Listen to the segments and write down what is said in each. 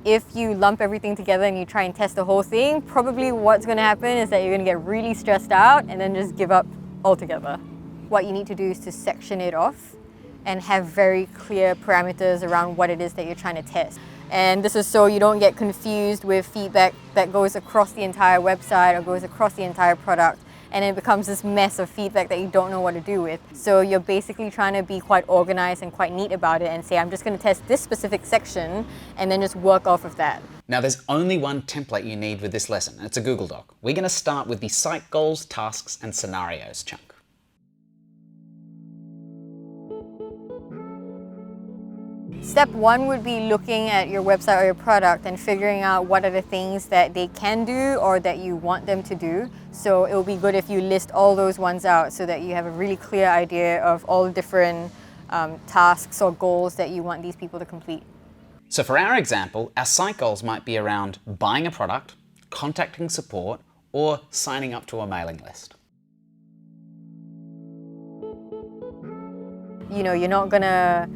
if you lump everything together and you try and test the whole thing, probably what's going to happen is that you're going to get really stressed out and then just give up altogether. What you need to do is to section it off and have very clear parameters around what it is that you're trying to test. And this is so you don't get confused with feedback that goes across the entire website or goes across the entire product, and it becomes this mess of feedback that you don't know what to do with. So you're basically trying to be quite organized and quite neat about it and say, I'm just going to test this specific section and then just work off of that. Now there's only one template you need with this lesson, and it's a Google Doc. We're going to start with the site goals, tasks, and scenarios chunk. Step one would be looking at your website or your product and figuring out what are the things that they can do or that you want them to do. So it will be good if you list all those ones out so that you have a really clear idea of all the different tasks or goals that you want these people to complete. So for our example, our site goals might be around buying a product, contacting support, or signing up to a mailing list. You know, you're not gonna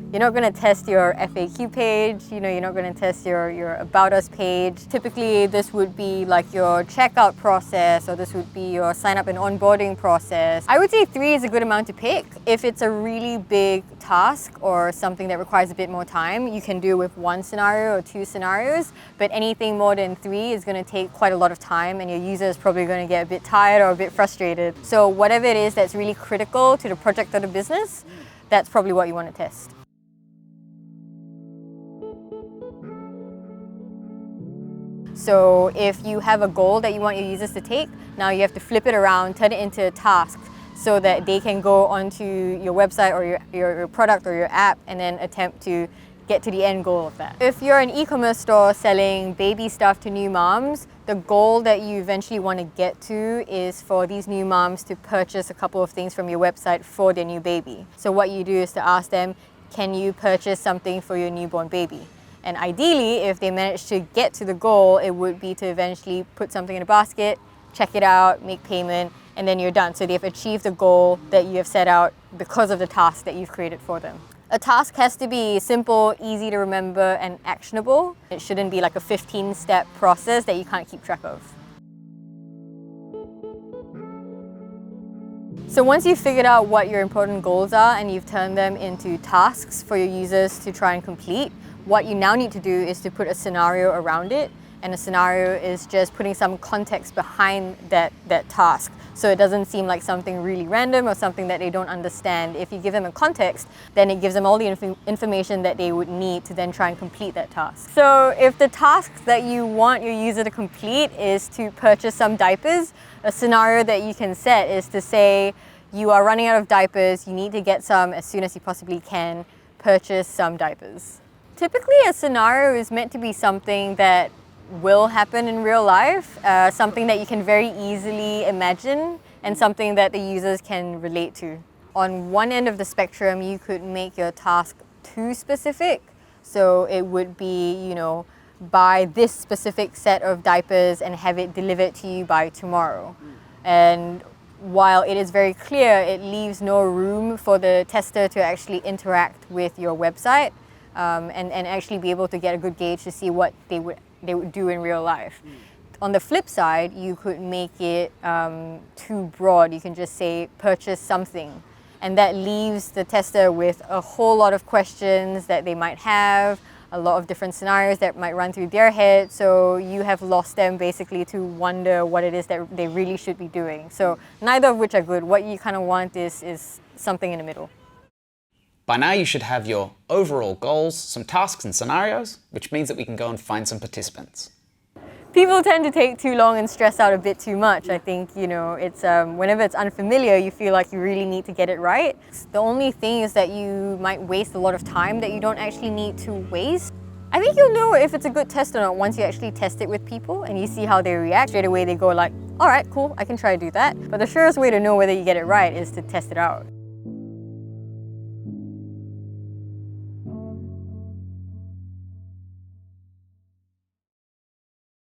test your FAQ page. You know, you're not gonna test your About Us page. Typically, this would be like your checkout process, or this would be your sign up and onboarding process. I would say 3 is a good amount to pick. If it's a really big task or something that requires a bit more time, you can do with 1 scenario or 2 scenarios. But anything more than 3 is gonna take quite a lot of time, and your user is probably gonna get a bit tired or a bit frustrated. So whatever it is that's really critical to the project or the business, that's probably what you want to test. So if you have a goal that you want your users to take, now you have to flip it around, turn it into a task so that they can go onto your website or your product or your app and then attempt to get to the end goal of that. If you're an e-commerce store selling baby stuff to new moms, the goal that you eventually want to get to is for these new moms to purchase a couple of things from your website for their new baby. So what you do is to ask them, can you purchase something for your newborn baby? And ideally, if they manage to get to the goal, it would be to eventually put something in a basket, check it out, make payment, and then you're done. So they've achieved the goal that you have set out because of the task that you've created for them. A task has to be simple, easy to remember, and actionable. It shouldn't be like a 15-step process that you can't keep track of. So once you've figured out what your important goals are and you've turned them into tasks for your users to try and complete, what you now need to do is to put a scenario around it. And a scenario is just putting some context behind that task, so it doesn't seem like something really random or something that they don't understand. If you give them a context, then it gives them all the information that they would need to then try and complete that task. So if the task that you want your user to complete is to purchase some diapers, a scenario that you can set is to say, you are running out of diapers, you need to get some as soon as you possibly can, purchase some diapers. Typically, a scenario is meant to be something that will happen in real life, something that you can very easily imagine and something that the users can relate to. On one end of the spectrum, you could make your task too specific. So it would be, you know, buy this specific set of diapers and have it delivered to you by tomorrow. And while it is very clear, it leaves no room for the tester to actually interact with your website and actually be able to get a good gauge to see what they would do in real life. On the flip side, you could make it too broad. You can just say, purchase something. And that leaves the tester with a whole lot of questions that they might have, a lot of different scenarios that might run through their head. So you have lost them basically to wonder what it is that they really should be doing. So neither of which are good. What you kind of want is something in the middle. By now you should have your overall goals, some tasks and scenarios, which means that we can go and find some participants. People tend to take too long and stress out a bit too much. I think, you know, it's whenever it's unfamiliar, you feel like you really need to get it right. The only thing is that you might waste a lot of time that you don't actually need to waste. I think you'll know if it's a good test or not once you actually test it with people and you see how they react. Straight away they go like, all right, cool, I can try to do that. But the surest way to know whether you get it right is to test it out.